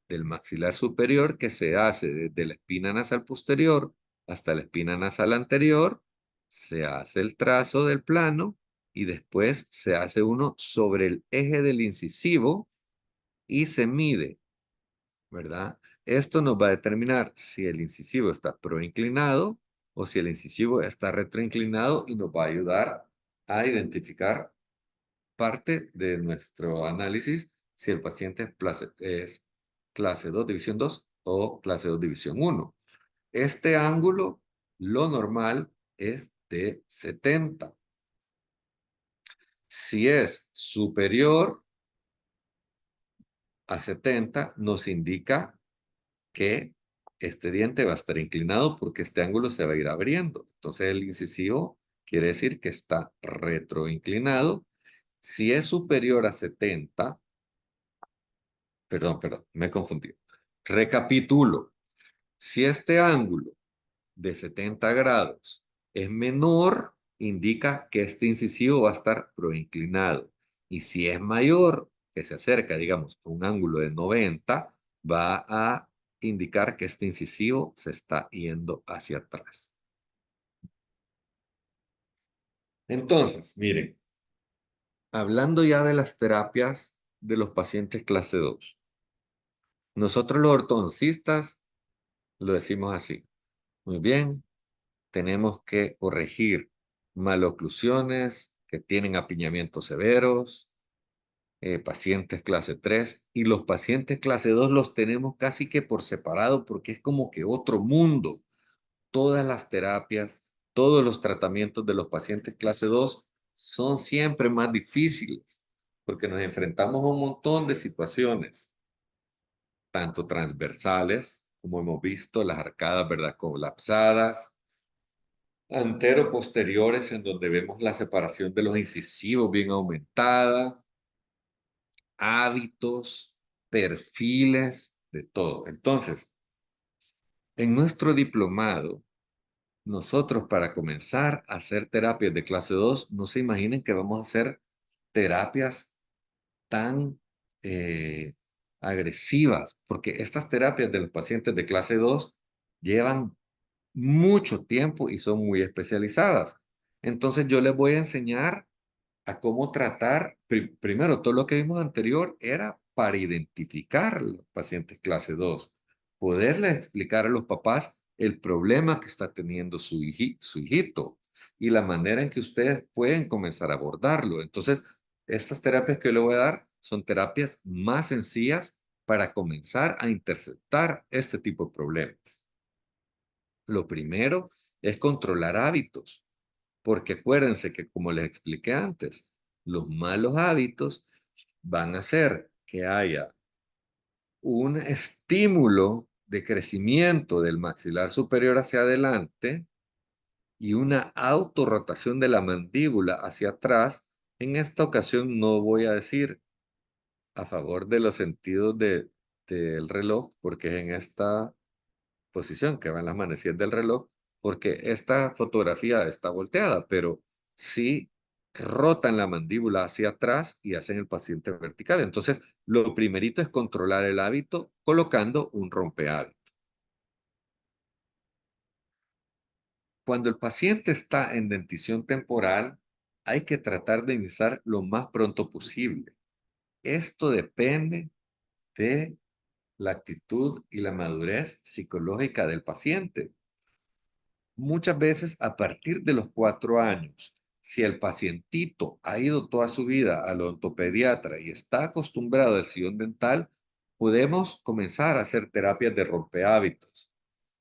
del maxilar superior que se hace desde la espina nasal posterior hasta la espina nasal anterior. Se hace el trazo del plano y después se hace uno sobre el eje del incisivo y se mide, ¿verdad? Esto nos va a determinar si el incisivo está proinclinado o si el incisivo está retroinclinado y nos va a ayudar a identificar parte de nuestro análisis si el paciente es clase 2, división 2 o clase 2, división 1. Este ángulo, lo normal, es de 70. Si es superior a 70, nos indica que este diente va a estar inclinado porque este ángulo se va a ir abriendo. Entonces el incisivo quiere decir que está retroinclinado. Si es superior a 70, perdón, me confundí. Recapitulo. Si este ángulo de 70 grados es menor, indica que este incisivo va a estar proinclinado. Y si es mayor, que se acerca, digamos, a un ángulo de 90, va a indicar que este incisivo se está yendo hacia atrás. Entonces, miren, hablando ya de las terapias de los pacientes clase 2, nosotros los ortodoncistas lo decimos así. Muy bien, tenemos que corregir maloclusiones que tienen apiñamientos severos, pacientes clase 3 y los pacientes clase 2 los tenemos casi que por separado porque es como que otro mundo. Todas las terapias, todos los tratamientos de los pacientes clase 2 son siempre más difíciles porque nos enfrentamos a un montón de situaciones, tanto transversales, como hemos visto, las arcadas, ¿verdad?, colapsadas, antero-posteriores, en donde vemos la separación de los incisivos bien aumentada, hábitos, perfiles, de todo. Entonces, en nuestro diplomado, nosotros para comenzar a hacer terapias de clase 2, no se imaginen que vamos a hacer terapias tan agresivas, porque estas terapias de los pacientes de clase 2 llevan mucho tiempo y son muy especializadas. Entonces yo les voy a enseñar a cómo tratar, primero, todo lo que vimos anterior era para identificar los pacientes clase 2, poderles explicar a los papás el problema que está teniendo su hijito y la manera en que ustedes pueden comenzar a abordarlo. Entonces, estas terapias que le voy a dar son terapias más sencillas para comenzar a interceptar este tipo de problemas. Lo primero es controlar hábitos. Porque acuérdense que, como les expliqué antes, los malos hábitos van a hacer que haya un estímulo de crecimiento del maxilar superior hacia adelante y una autorrotación de la mandíbula hacia atrás. En esta ocasión no voy a decir a favor de los sentidos del reloj, porque es en esta posición que van las manecillas del reloj, porque esta fotografía está volteada, pero sí rotan la mandíbula hacia atrás y hacen el paciente vertical. Entonces, lo primerito es controlar el hábito colocando un rompehábito. Cuando el paciente está en dentición temporal, hay que tratar de iniciar lo más pronto posible. Esto depende de la actitud y la madurez psicológica del paciente. Muchas veces a partir de los 4 años, si el pacientito ha ido toda su vida al odontopediatra y está acostumbrado al sillón dental, podemos comenzar a hacer terapias de rompehábitos.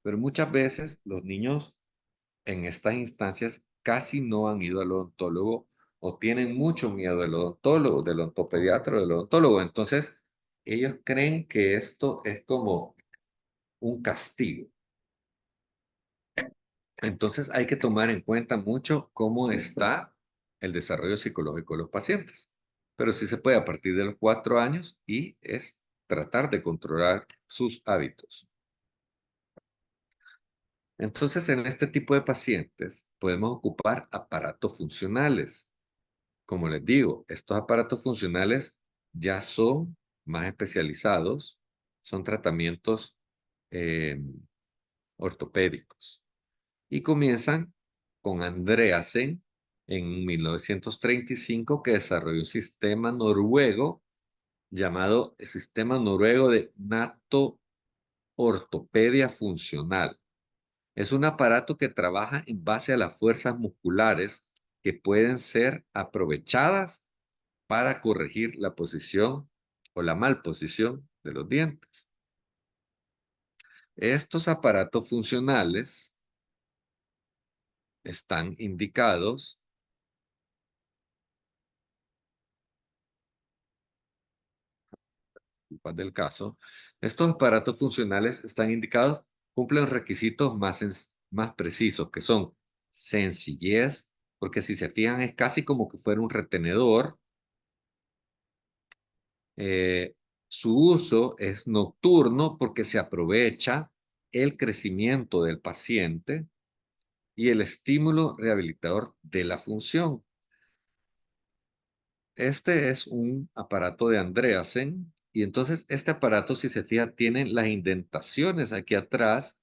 Pero muchas veces los niños en estas instancias casi no han ido al odontólogo o tienen mucho miedo del odontólogo, del odontopediatra o del odontólogo. Entonces, ellos creen que esto es como un castigo. Entonces hay que tomar en cuenta mucho cómo está el desarrollo psicológico de los pacientes. Pero sí se puede a partir de los 4 años y es tratar de controlar sus hábitos. Entonces, en este tipo de pacientes podemos ocupar aparatos funcionales. Como les digo, estos aparatos funcionales ya son más especializados, son tratamientos eh, ortopédicos. Y comienzan con Andreasen en 1935, que desarrolló un sistema noruego llamado el Sistema Noruego de Nato-Ortopedia Funcional. Es un aparato que trabaja en base a las fuerzas musculares que pueden ser aprovechadas para corregir la posición o la malposición de los dientes. Estos aparatos funcionales están indicados del caso, estos aparatos funcionales están indicados, cumplen requisitos más precisos, que son sencillez, porque si se fijan es casi como que fuera un retenedor. Su uso es nocturno porque se aprovecha el crecimiento del paciente y el estímulo rehabilitador de la función. Este es un aparato de Andreasen y entonces este aparato, si se fija, tiene las indentaciones aquí atrás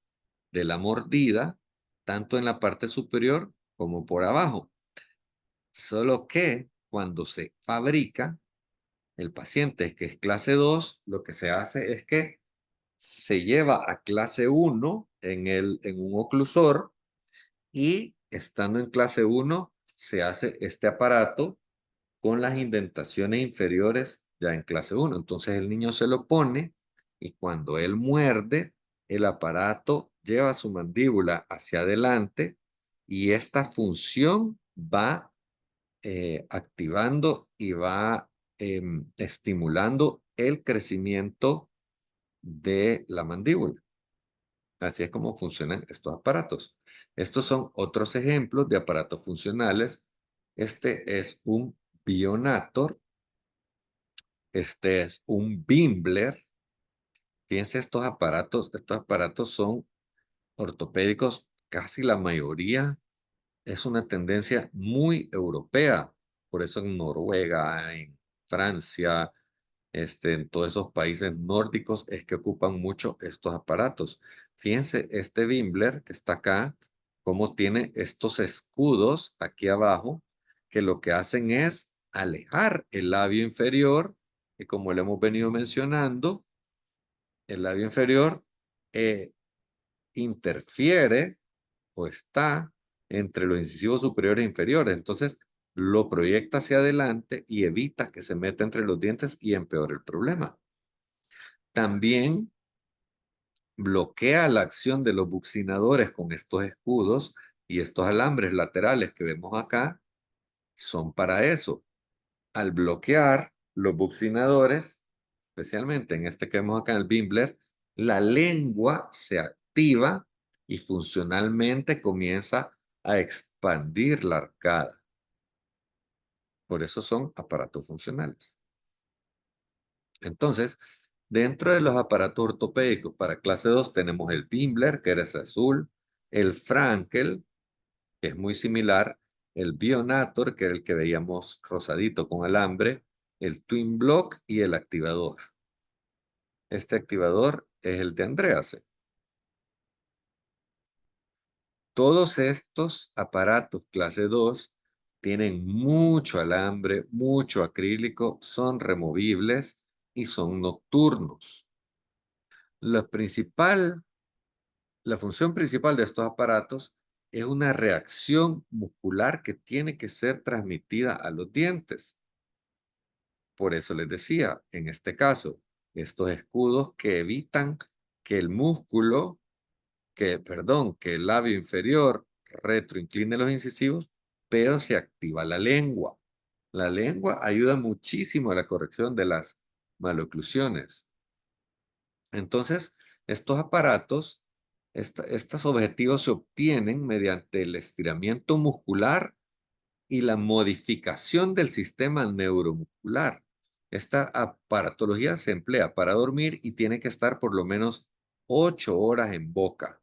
de la mordida, tanto en la parte superior como por abajo. Solo que cuando se fabrica, el paciente que es clase 2, lo que se hace es que se lleva a clase 1 en un oclusor y estando en clase 1 se hace este aparato con las indentaciones inferiores ya en clase 1. Entonces el niño se lo pone y cuando él muerde, el aparato lleva su mandíbula hacia adelante y esta función va activando y va estimulando el crecimiento de la mandíbula. Así es como funcionan estos aparatos. Estos son otros ejemplos de aparatos funcionales. Este es un Bionator. Este es un Bimbler. Fíjense estos aparatos son ortopédicos, casi la mayoría es una tendencia muy europea. Por eso en Noruega, en Francia, en todos esos países nórdicos es que ocupan mucho estos aparatos. Fíjense, este Bimbler que está acá, cómo tiene estos escudos aquí abajo, que lo que hacen es alejar el labio inferior, y como le hemos venido mencionando, el labio inferior eh, interfiere o está entre los incisivos superiores e inferiores. Entonces, lo proyecta hacia adelante y evita que se meta entre los dientes y empeore el problema. También bloquea la acción de los buccinadores con estos escudos, y estos alambres laterales que vemos acá son para eso. Al bloquear los buccinadores, especialmente en este que vemos acá en el Bimbler, la lengua se activa y funcionalmente comienza a expandir la arcada. Por eso son aparatos funcionales. Entonces, dentro de los aparatos ortopédicos para clase 2 tenemos el Bimbler, que era ese azul, el Frankel, que es muy similar, el Bionator, que era el que veíamos rosadito con alambre, el Twin Block y el activador. Este activador es el de Andreasen. Todos estos aparatos clase 2 tienen mucho alambre, mucho acrílico, son removibles y son nocturnos. La función principal de estos aparatos es una reacción muscular que tiene que ser transmitida a los dientes. Por eso les decía, en este caso, estos escudos que evitan que el músculo, que el labio inferior retroincline los incisivos, pero se activa la lengua. La lengua ayuda muchísimo a la corrección de las maloclusiones. Entonces, estos aparatos, estos objetivos se obtienen mediante el estiramiento muscular y la modificación del sistema neuromuscular. Esta aparatología se emplea para dormir y tiene que estar por lo menos 8 horas en boca,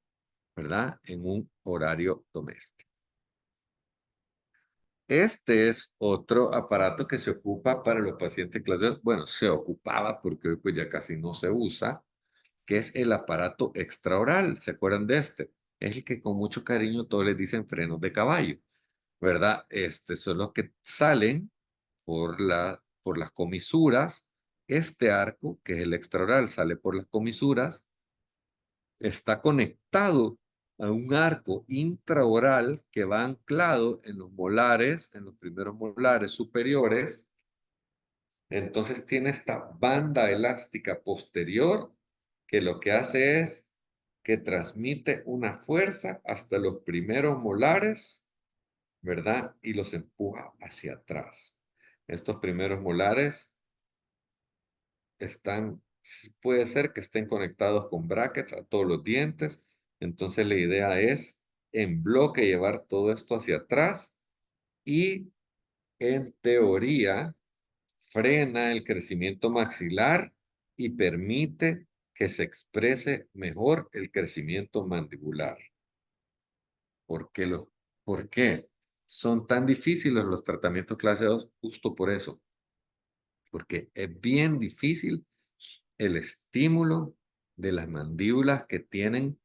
¿verdad? En un horario doméstico. Este es otro aparato que se ocupa para los pacientes clase 2. Bueno, se ocupaba porque hoy pues ya casi no se usa, que es el aparato extraoral. ¿Se acuerdan de este? Es el que con mucho cariño todos les dicen frenos de caballo, ¿verdad? Son los que salen por las comisuras. Este arco, que es el extraoral, sale por las comisuras, está conectado a un arco intraoral que va anclado en los molares, en los primeros molares superiores. Entonces tiene esta banda elástica posterior que lo que hace es que transmite una fuerza hasta los primeros molares, ¿verdad? Y los empuja hacia atrás. Estos primeros molares puede ser que estén conectados con brackets a todos los dientes. Entonces la idea es en bloque llevar todo esto hacia atrás y en teoría frena el crecimiento maxilar y permite que se exprese mejor el crecimiento mandibular. ¿Por qué, por qué son tan difíciles los tratamientos clase 2? Justo por eso. Porque es bien difícil el estímulo de las mandíbulas que tienen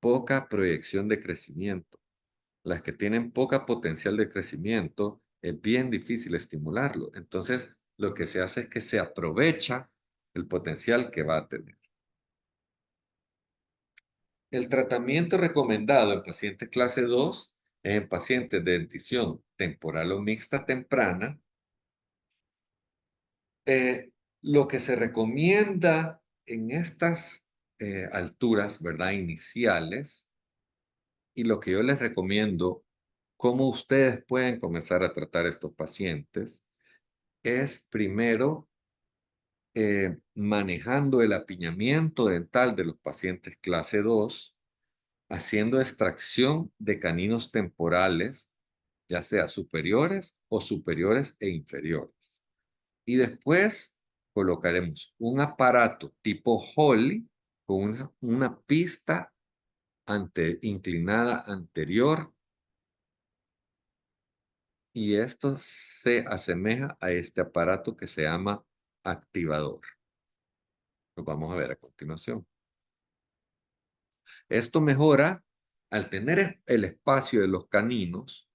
poca proyección de crecimiento. Las que tienen poca potencial de crecimiento, es bien difícil estimularlo. Entonces, lo que se hace es que se aprovecha el potencial que va a tener. El tratamiento recomendado en pacientes clase 2 es en pacientes de dentición temporal o mixta temprana. Lo que se recomienda en estas alturas, ¿verdad? Iniciales, y lo que yo les recomiendo, cómo ustedes pueden comenzar a tratar a estos pacientes, es primero manejando el apiñamiento dental de los pacientes clase 2, haciendo extracción de caninos temporales, ya sea superiores o superiores e inferiores. Y después colocaremos un aparato tipo Holly con una pista inclinada anterior y esto se asemeja a este aparato que se llama activador. Lo vamos a ver a continuación. Esto mejora al tener el espacio de los caninos,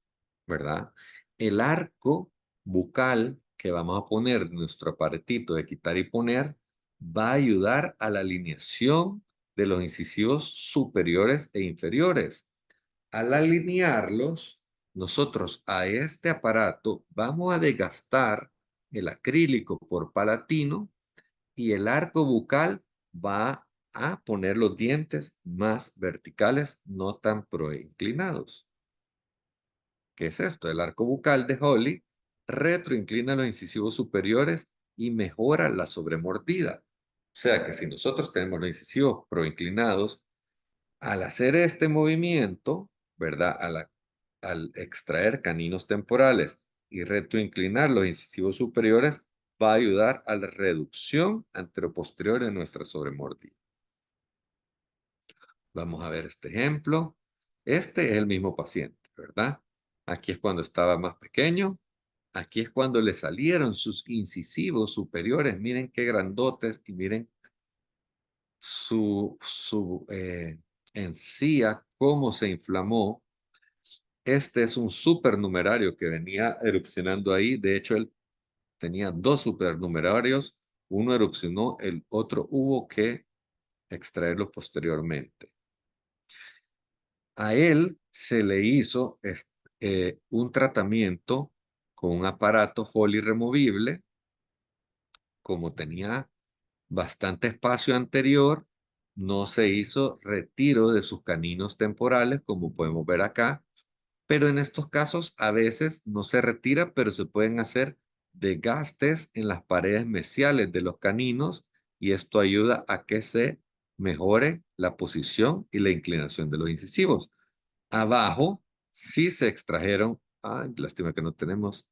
¿verdad? El arco bucal que vamos a poner en nuestro aparatito de quitar y poner va a ayudar a la alineación de los incisivos superiores e inferiores. Al alinearlos, nosotros a este aparato vamos a desgastar el acrílico por palatino y el arco bucal va a poner los dientes más verticales, no tan proinclinados. ¿Qué es esto? El arco bucal de Holly retroinclina los incisivos superiores y mejora la sobremordida. O sea que si nosotros tenemos los incisivos proinclinados, al hacer este movimiento, ¿verdad? Al extraer caninos temporales y retroinclinar los incisivos superiores, va a ayudar a la reducción anteroposterior de nuestra sobremordida. Vamos a ver este ejemplo. Este es el mismo paciente, ¿verdad? Aquí es cuando estaba más pequeño. Aquí es cuando le salieron sus incisivos superiores. Miren qué grandotes y miren su encía, cómo se inflamó. Este es un supernumerario que venía erupcionando ahí. De hecho, él tenía dos supernumerarios. Uno erupcionó, el otro hubo que extraerlo posteriormente. A él se le hizo un tratamiento con un aparato Foley removible. Como tenía bastante espacio anterior, no se hizo retiro de sus caninos temporales, como podemos ver acá, pero en estos casos a veces no se retira, pero se pueden hacer desgastes en las paredes mesiales de los caninos y esto ayuda a que se mejore la posición y la inclinación de los incisivos. Abajo sí se extrajeron, lástima que no tenemos.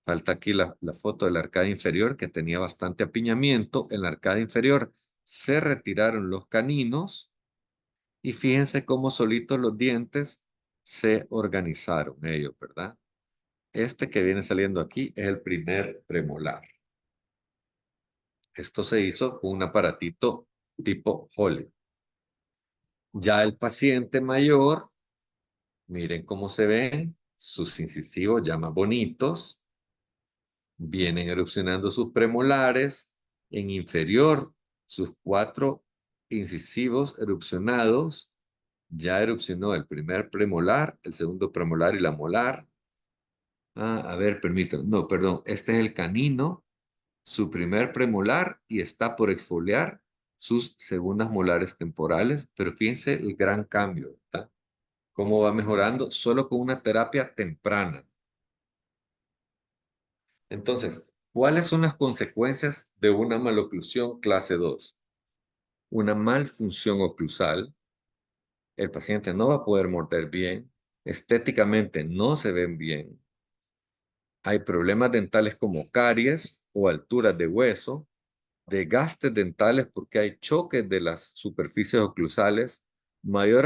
Falta aquí la foto de la arcada inferior que tenía bastante apiñamiento. En la arcada inferior se retiraron los caninos y fíjense cómo solitos los dientes se organizaron ellos, ¿verdad? Este que viene saliendo aquí es el primer premolar. Esto se hizo con un aparatito tipo Holly. Ya el paciente mayor, miren cómo se ven, sus incisivos ya más bonitos. Vienen erupcionando sus premolares. En inferior, sus 4 incisivos erupcionados. Ya erupcionó el primer premolar, el segundo premolar y la molar. A ver, permítanme. No, perdón. Este es el canino, su primer premolar y está por exfoliar sus segundas molares temporales. Pero fíjense el gran cambio, ¿verdad? Cómo va mejorando solo con una terapia temprana. Entonces, ¿cuáles son las consecuencias de una maloclusión clase 2? Una malfunción oclusal, el paciente no va a poder morder bien, estéticamente no se ven bien, hay problemas dentales como caries o alturas de hueso, desgastes dentales porque hay choques de las superficies oclusales, mayor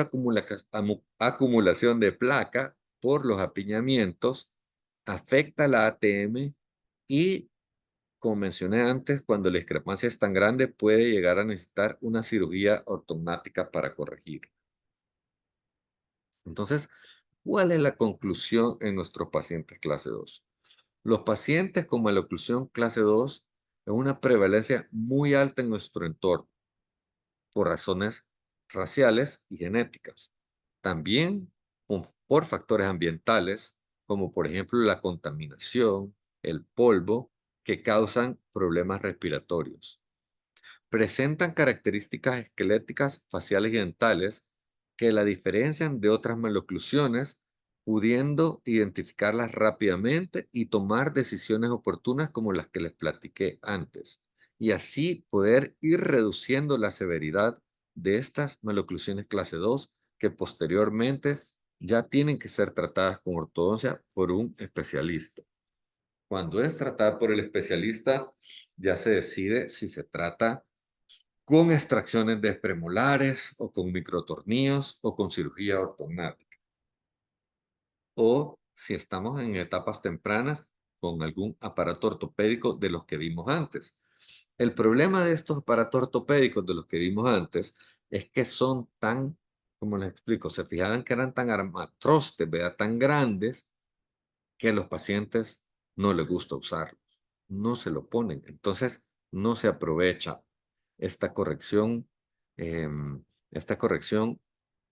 acumulación de placa por los apiñamientos, afecta la ATM y, como mencioné antes, cuando la discrepancia es tan grande, puede llegar a necesitar una cirugía ortognática para corregir. Entonces, ¿cuál es la conclusión en nuestros pacientes clase 2? Los pacientes con maloclusión clase 2 es una prevalencia muy alta en nuestro entorno por razones raciales y genéticas. También por factores ambientales, como por ejemplo la contaminación, el polvo, que causan problemas respiratorios. Presentan características esqueléticas faciales y dentales que la diferencian de otras maloclusiones, pudiendo identificarlas rápidamente y tomar decisiones oportunas como las que les platiqué antes, y así poder ir reduciendo la severidad de estas maloclusiones clase 2 que posteriormente ya tienen que ser tratadas con ortodoncia por un especialista. Cuando es tratada por el especialista, ya se decide si se trata con extracciones de premolares o con microtornillos o con cirugía ortognática. O si estamos en etapas tempranas con algún aparato ortopédico de los que vimos antes. El problema de estos aparatos ortopédicos de los que vimos antes es que son tan, como les explico, se fijaban que eran tan armatrostes, ¿verdad? Tan grandes que a los pacientes no les gusta usarlos, no se lo ponen. Entonces, no se aprovecha esta corrección, esta corrección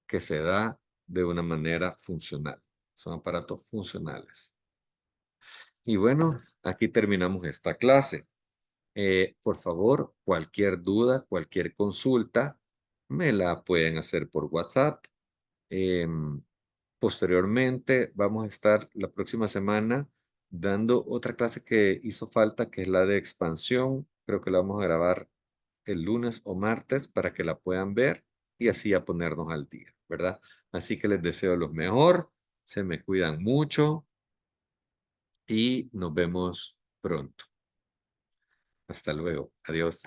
que se da de una manera funcional. Son aparatos funcionales. Y bueno, aquí terminamos esta clase. Por favor, cualquier duda, cualquier consulta, me la pueden hacer por WhatsApp. Em, Posteriormente, vamos a estar la próxima semana dando otra clase que hizo falta, que es la de expansión. Creo que la vamos a grabar el lunes o martes para que la puedan ver y así ya ponernos al día, ¿verdad? Así que les deseo lo mejor, se me cuidan mucho y nos vemos pronto. Hasta luego. Adiós.